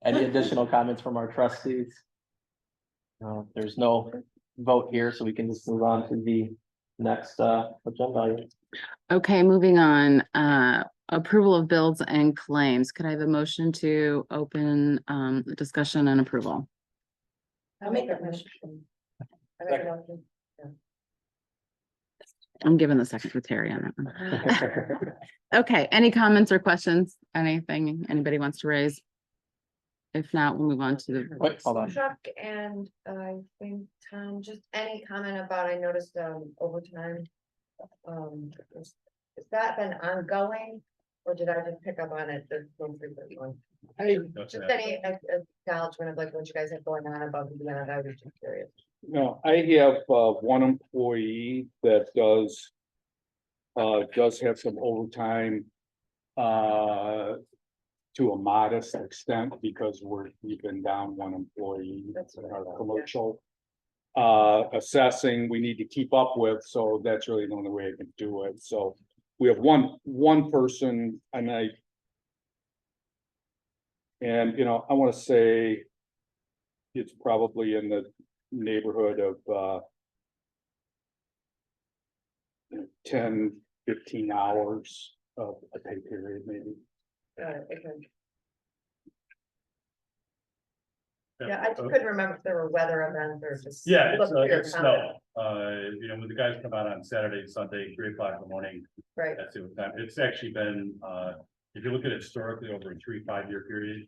Any additional comments from our trustees? No, there's no vote here, so we can just move on to the next agenda item. Okay, moving on, approval of bills and claims. Could I have a motion to open discussion and approval? I'll make that motion. I'm giving the second for Terry on that one. Okay, any comments or questions? Anything anybody wants to raise? If not, we'll move on to the. Wait, hold on. Chuck and I think Tom, just any comment about, I noticed overtime. Has that been ongoing or did I just pick up on it this most recent one? Just any acknowledgement of like what you guys have going on above and beyond, I was just curious. No, I have one employee that does have some overtime to a modest extent because we've been down one employee. That's our commercial assessing we need to keep up with, so that's really the only way I can do it. So we have one person, and you know, I want to say it's probably in the neighborhood of 10-15 hours of a pay period, maybe. Okay. Yeah, I just couldn't remember if there were weather events or just. Yeah, look for your it's comment. snow. You know, when the guys come out on Saturday, Sunday, 3 o'clock in the morning, Right, that's the time. It's actually been, if you look at it historically over a 3-5 year period,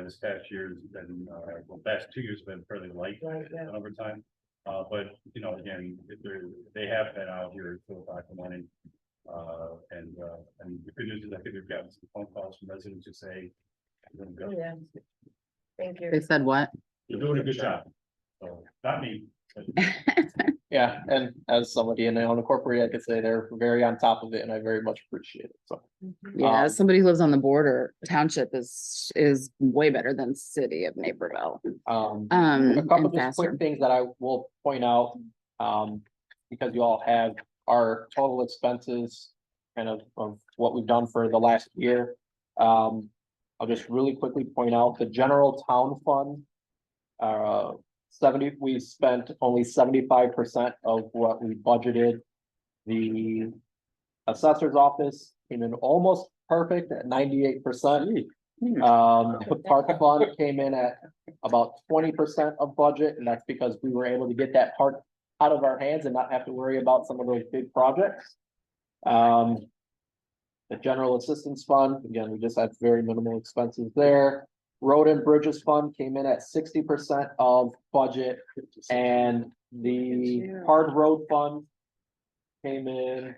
this past year has been, well, past 2 years have been fairly light right, yeah. on overtime. But, you know, again, if they have been out here at 2 o'clock in the morning. And the good news is I think we've gotten some phone calls from residents who say, "You're doing Oh, good. yeah. Thank you. They said what? You're doing a good job." So, not me. But Yeah, and as somebody in the unincorporated, I could say they're very on top of it, and I very much appreciate it. So, Yeah, as somebody who lives on the border, township is way better than city of Naperville. a couple And of just faster. quick things that I will point out, because you all have our total expenses kind of what we've done for the last year. I'll just really quickly point out the general town fund. We spent only 75% of what we budgeted. The assessor's office came in almost perfect at 98%. The park fund came in at about 20% of budget, and that's because we were able to get that part out of our hands and not have to worry about some of those big projects. The general assistance fund, again, we just have very minimal expenses there. Road and bridges fund came in at 60% of budget, and the hard road fund came in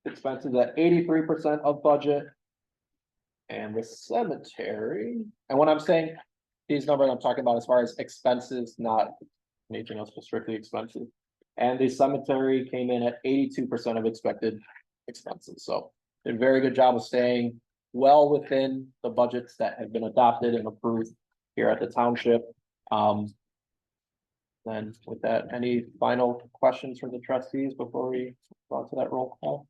expenses at 83% of budget. And the cemetery, and when I'm saying these numbers, I'm talking about as far as expenses, not anything else, but strictly expenses. And the cemetery came in at 82% of expected expenses, so did a very good job of staying well within the budgets that have been adopted and approved here at the township. Then with that, any final questions from the trustees before we go on to that roll call?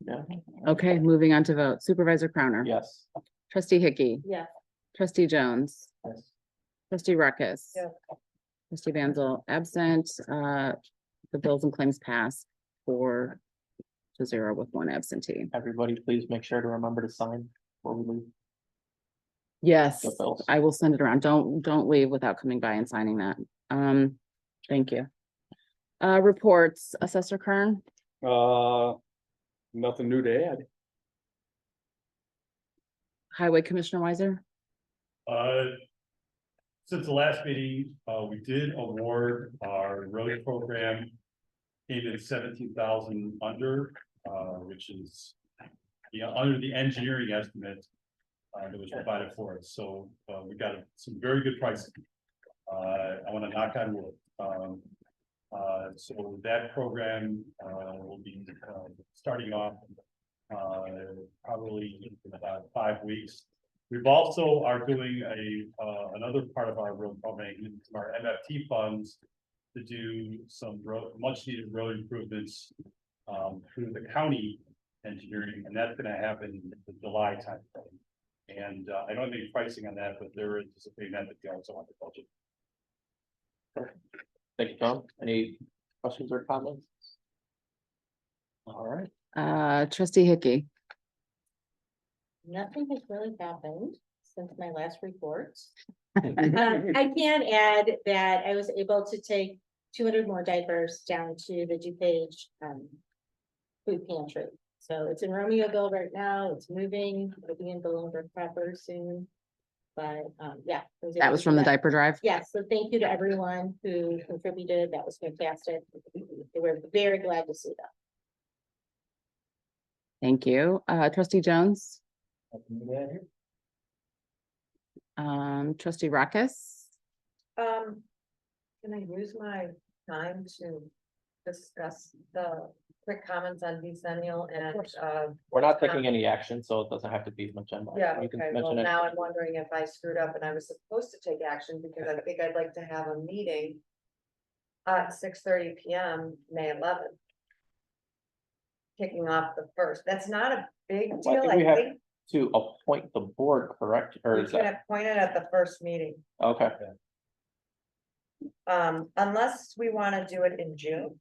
Yeah, Okay, moving on to vote. Supervisor Crowner. yes. Trustee Hickey. Yeah. Trustee Jones. Yes. Trustee Ruckus. Yeah. Trustee Vanzel absent. The bills and claims pass 4-0 with 1 absentee. Everybody, please make sure to remember to sign before we leave. Yes, The bills. I will send it around. Don't leave without coming by and signing that. Thank you. Reports, Assessor Kern. Nothing new to add. Highway Commissioner Weiser. Since the last meeting, we did award our road program. Came in 17,000 under, which is, under the engineering estimate that was provided for us. So we got some very good pricing. I want to knock on wood. So that program will be starting off probably in about 5 weeks. We've also are doing another part of our road program, our MFT funds, to do some much needed road improvements through the county engineering, and that's going to happen in the July timeframe. And I don't have any pricing on that, but they're anticipating that to be also on the budget. Thank you, Tom. Any questions or comments? All right, Trustee Hickey. Nothing has really happened since my last report. I can add that I was able to take 200 more diapers down to the DuPage food pantry. So it's in Romeoville right now. It's moving. It'll be in Bolingbrook proper soon. But yeah. I able That was to from do the that. diaper drive. Yes, so thank you to everyone who contributed. That was fantastic. They were very glad to see that. Thank you. Trustee Jones, trustee Ruckus. Can I use my time to discuss the quick comments on decennial and, we're not taking any action, so it doesn't have to be an agenda. yeah, You can okay, well, mention it. now I'm wondering if I screwed up and I was supposed to take action, because I think I'd like to have a meeting at 6:30 PM, May 11th. Kicking off the first, that's not a big Well, deal, we I have think to appoint the board, correct? Or we is can that, appoint it at the first meeting. okay, Unless we wanna do it in June.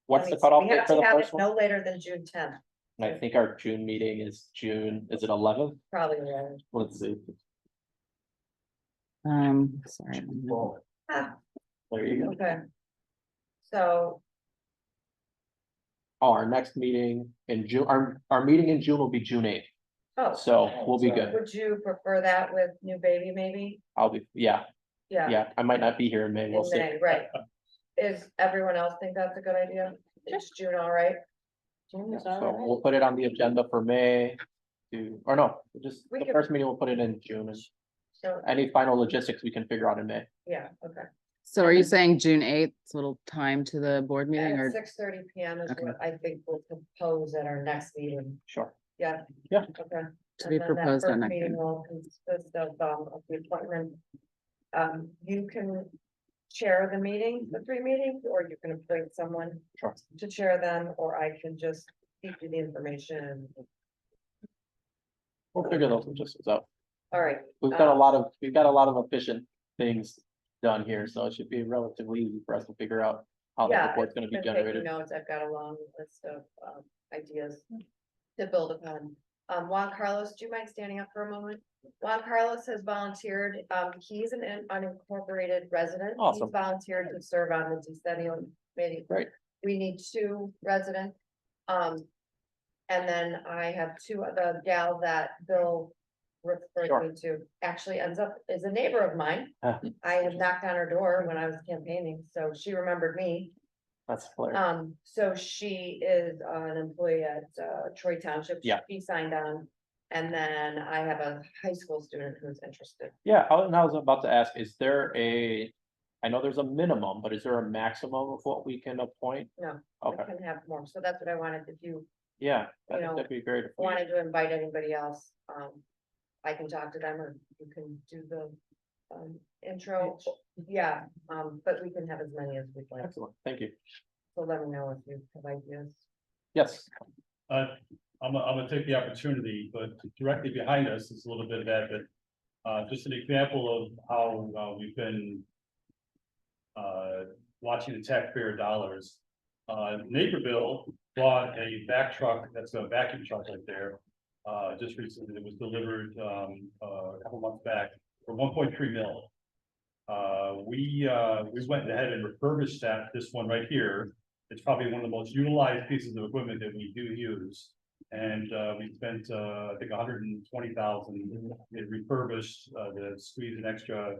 what's let the me see, cutoff we date have for to the have first it one? No later than June 10th, And I think our June meeting is June, is it 11th? probably, yeah. Let's see. Sorry. Ah, There you go. okay. So, Oh, our next meeting in June, our meeting in June will be June 8th, oh, so we'll be good. would you prefer that with new baby, maybe? I'll be, yeah, Yeah, I might not be here in May, we'll in see. May, right. Is everyone else think that's a good idea? Is June all right? June is all So right. we'll put it on the agenda for May to, or no, just We the could- first meeting, we'll put it in June, and So, any final logistics we can figure out in May. yeah, okay. So are you saying June 8th, little time to the board meeting And or? at 6:30 PM is Okay. what I think we'll propose at our next meeting, Sure. yeah? Yeah. Okay. To be And then that proposed on first next meeting meeting. will consist of the appointment. You can chair the meeting, the 3 meetings, or you can appoint someone Sure. to chair them, or I can just feed you the information. We'll figure those logistics out. All right, We've got a lot of efficient things done here, so it should be relatively easy for us to figure out how that yeah, report's gonna I've be been taking generated. notes. I've got a long list of ideas to build upon. Juan Carlos, do you mind standing up for a moment? Juan Carlos has volunteered. He's an unincorporated resident. Awesome. He's volunteered to serve on the decennial committee. Great. We need 2 residents. And then I have 2, the gal that Bill referred Sure. me to, actually is a neighbor of mine. Ah. I had knocked on her door when I was campaigning, so she remembered me. That's hilarious. So she is an employee at Troy Township. Yeah. She signed on. And then I have a high school student who's interested. Yeah, and I was about to ask, is there I know there's a minimum, but is there a maximum of what we can appoint? No, I Okay, can have more. So that's what I wanted to do. yeah, I You think know, that'd be great. if we- Wanted to invite anybody else. I can talk to them, or you can do the intro. Yeah, but we can have as many as we'd like. Excellent, thank you. So let me know if you have ideas. Yes, I'm gonna take the opportunity, but directly behind us is a little bit of that, but just an example of how we've been watching the taxpayer dollars. Naperville bought a back truck, that's a vacuum truck right there. Just recently, it was delivered a couple months back for 1.3 mil. We went ahead and refurbished this one right here. It's probably one of the most utilized pieces of equipment that we do use. And we spent, I think, 120,000. It refurbished, to squeeze an extra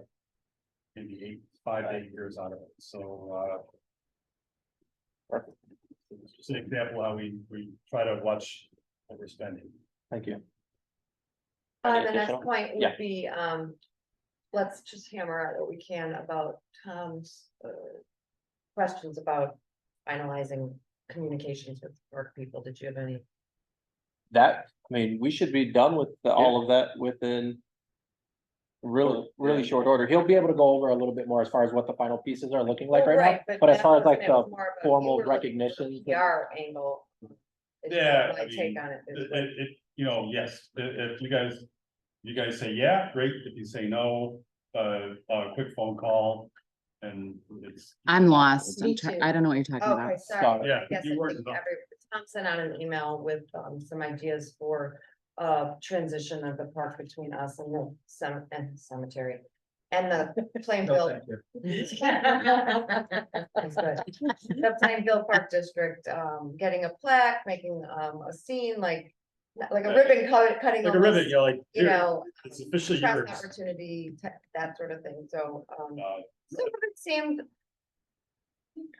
maybe 5 to 8 years out of it. So it's just an example how we try to watch what we're spending. thank you. The Any next additional? point Yeah. would be, let's just hammer out what we can about Tom's questions about finalizing communications with work people. Did you have any? That, I mean, we should be done with all of that within really short order. He'll be able to go over a little bit more as far as what the final pieces are looking like Well, right now. But as far as like the formal recognition. recognitions, PR angle. is Yeah, what My I take mean, on it is like, you know, yes, if you guys say, yeah, great. If you say no, a quick phone call and it's. I'm lost. Me too. I don't know what you're talking Okay, about. sorry. Yeah, Yes, you I were- think Tom sent out an email with some ideas for transition of the park between us and the cemetery. And the Plainfield. That's good. The Plainfield Park District, getting a plaque, making a scene like a ribbon cutting. Like a ribbon, almost, you're like, You here, know, it's officially press yours. opportunity, that sort of thing, so Uh, so it seemed.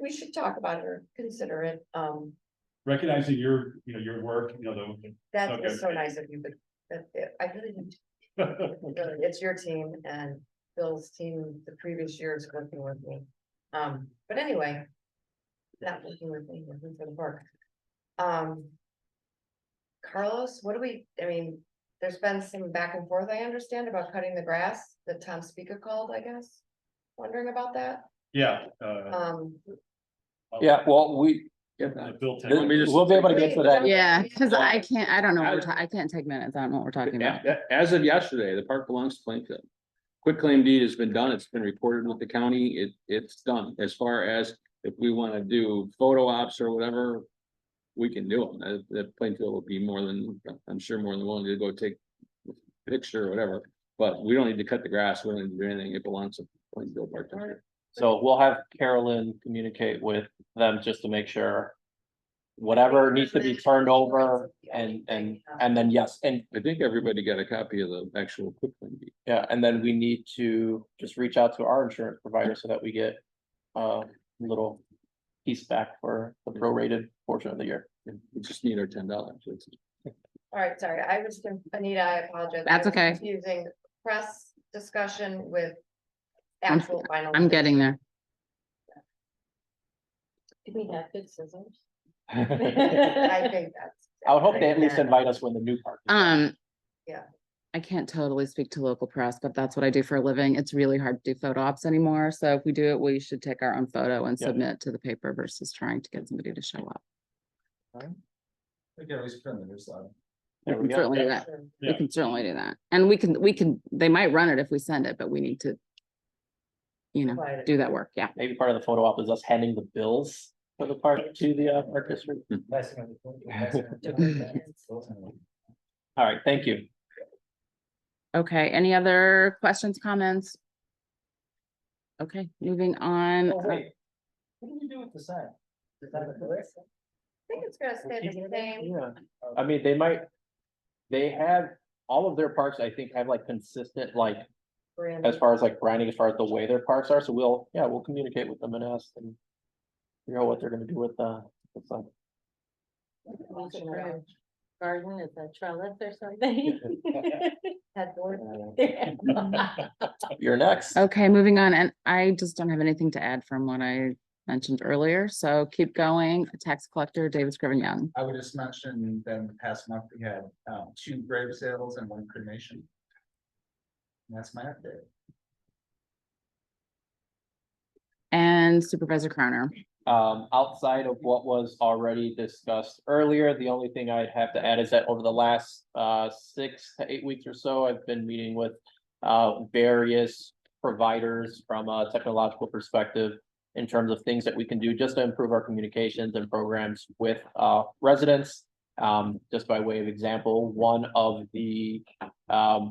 We should talk about it or consider it, Recognizing your, you know, your work, you know, that Okay. was so nice of you, but I really didn't. the. Really, it's your team and Bill's team the previous years working with me. But anyway. Not working with me, working for the park. Carlos, I mean, there's been some back and forth, I understand, about cutting the grass that Tom Speaker called, I guess. Wondering about that. Yeah. Yeah, well, we, Bill. we'll be able to get to that. Yeah, because I don't know, I can't take minutes. I don't know what we're talking about. As of yesterday, the park belongs to Plainfield. Quitclaim deed has been done. It's been recorded with the county. It's done. As far as if we want to do photo ops or whatever, we can do them. That Plainfield will be more than, I'm sure, more than willing to go take a picture or whatever. But we don't need to cut the grass. We don't need to do anything. It belongs to Plainfield Park District. So we'll have Carolyn communicate with them just to make sure. Whatever needs to be turned over and then, yes, and I think everybody got a copy of the actual quitclaim deed. yeah, and then we need to just reach out to our insurance provider so that we get. Little piece back for the prorated portion of the year. We just need our $10. All right, sorry, Anita, I apologize. That's I was okay. Confusing press discussion with I'm- actual final. I'm getting there. Do we have good scissors? I think that's. I would hope they at least invite us when the new park. is done. Yeah. I can't totally speak to local press, but that's what I do for a living. It's really hard to do photo ops anymore. So if we do it, we should take our own photo and Yeah. submit to the paper versus trying to get somebody to show up. We can always print the newsletter. We There we can go. certainly do that. We Yeah. can certainly do that. And we can, they might run it if we send it, but we need to, you know, Provide it. do that work. Yeah. Maybe part of the photo op is us handing the bills for the park to the park district. All right, thank you. Okay, any other questions, comments? Okay, moving on. What do we do with the sign? Is that a list? I think it's gonna stay the same. Yeah, I mean, they have, all of their parks, I think, have like consistent, like, as far as like branding, as far as the way their parks are, so we'll communicate with them and ask them. Figure out what they're gonna do with the sign. Garden is a trellis or something. Headboard. You're next. Okay, moving on, and I just don't have anything to add from what I mentioned earlier, so keep going. Tax collector, David Scriven Young. I would just mention that in the past month, we had 2 grave sales and 1 cremation. And that's my update. And Supervisor Crowner. Outside of what was already discussed earlier, the only thing I'd have to add is that over the last 6 to 8 weeks or so, I've been meeting with various providers from a technological perspective in terms of things that we can do just to improve our communications and programs with residents. Just by way of example, one of the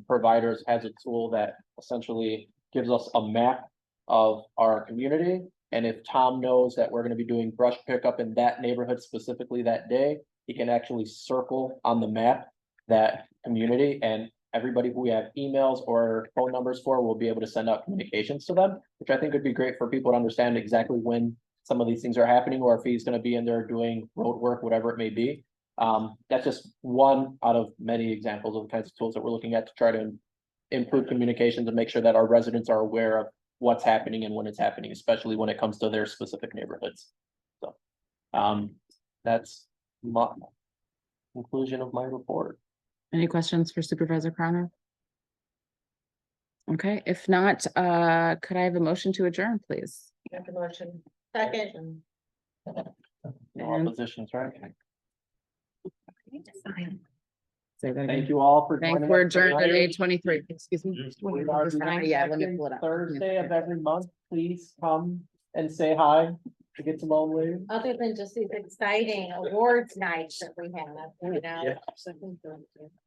providers has a tool that essentially gives us a map of our community. And if Tom knows that we're gonna be doing brush pickup in that neighborhood specifically that day, he can actually circle on the map that community, and everybody who we have emails or phone numbers for will be able to send out communications to them, which I think would be great for people to understand exactly when some of these things are happening, or if he's gonna be in there doing road work, whatever it may be. That's just one out of many examples of the kinds of tools that we're looking at to try to improve communications and make sure that our residents are aware of what's happening and when it's happening, especially when it comes to their specific neighborhoods. So, that's my conclusion of my report. Any questions for Supervisor Crowner? Okay, if not, could I have a motion to adjourn, please? Make a motion. Second. No oppositions, right? Say that Thank again. you all for Thanks, joining. we're us adjourned at tonight. 8:23, excuse me. We are Yeah, let me pull it up. Thursday of every month, please come and say hi to get to know Lou. Other than just these exciting awards nights that we have, you know. Yeah. something to-